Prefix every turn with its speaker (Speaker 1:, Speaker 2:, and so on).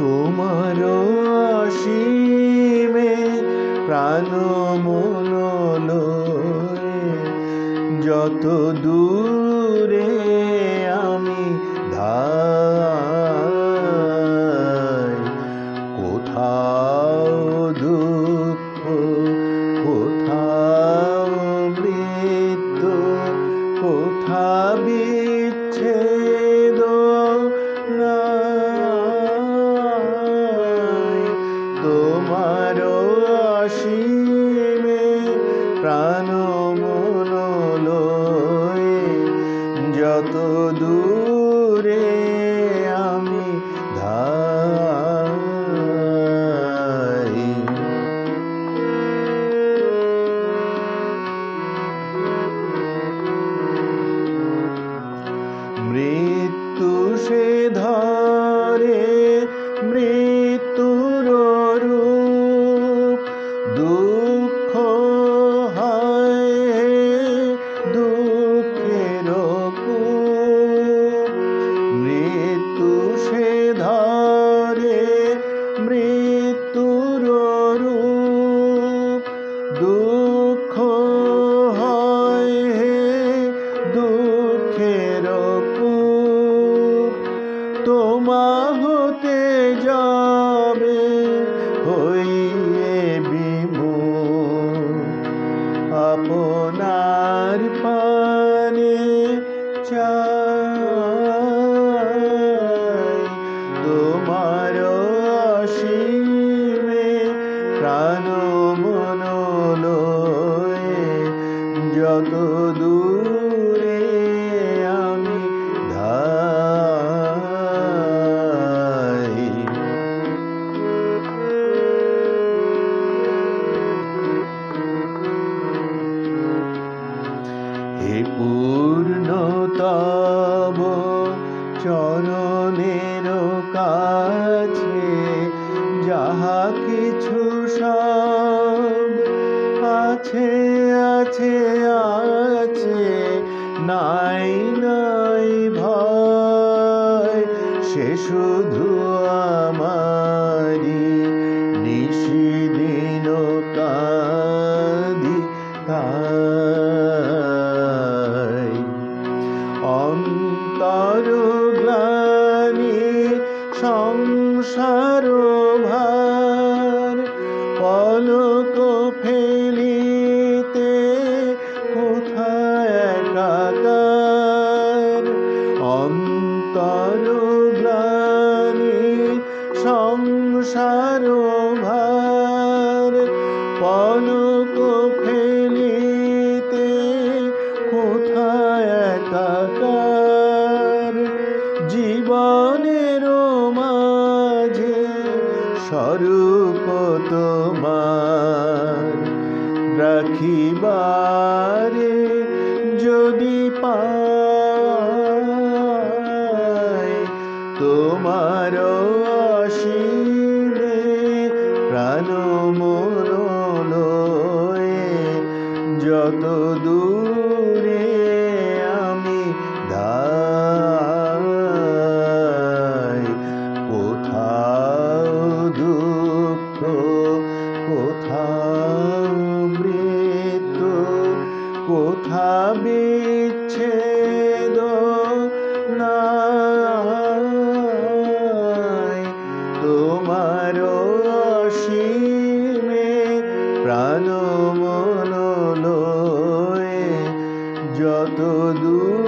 Speaker 1: তোমার অসীমে প্রাণ মন লয়ে যত দূরে আমি ধাই, কোথাও দুঃখ, কোথাও মৃত্যু, কোথা বিচ্ছেদ নাই। তোমার অসীমে প্রাণ মন লয়ে যত দূরে আমি ধাই। মৃত্যু সে ধরে মৃত্যুর রূপ, দুঃখ হয় দুঃখের কূপ। মৃত্যু সে ধরে মৃত্যুর রূপ, দুঃখ হয় দুঃখের কূপ। তোমা হতে যাবে হইয়ে বিমুখ, আপনার পানে চাই। তোমার অসীমে প্রাণ মন লয়ে যত দূরে আমি ধাই। হে পূর্ণতম চরণের কাছে যাহা কিছু সব আছে আছে আছে, নাই নাই ভয়। সে শুধু আমারি নিশিদিন কাঁদি তাই। অন্তর গ্লানি সংসার ভার, পলক ফেলিতে কোথায় একাকার। অন্তর গ্লানি সংসার ভার, পলক ফেলিতে কোথায় একাকার। জীবনের মাঝে স্বরূপ তোমার রাখিবারে যদি পাই। তোমার অসীমে প্রাণ মন লয়ে যত দূরে আমি ধাই। কোথাও দুঃখ, কোথাও মৃত্যু, কোথা বিচ্ছেদ নাই। তোমার অসীমে প্রাণ মন লয়ে যত দূর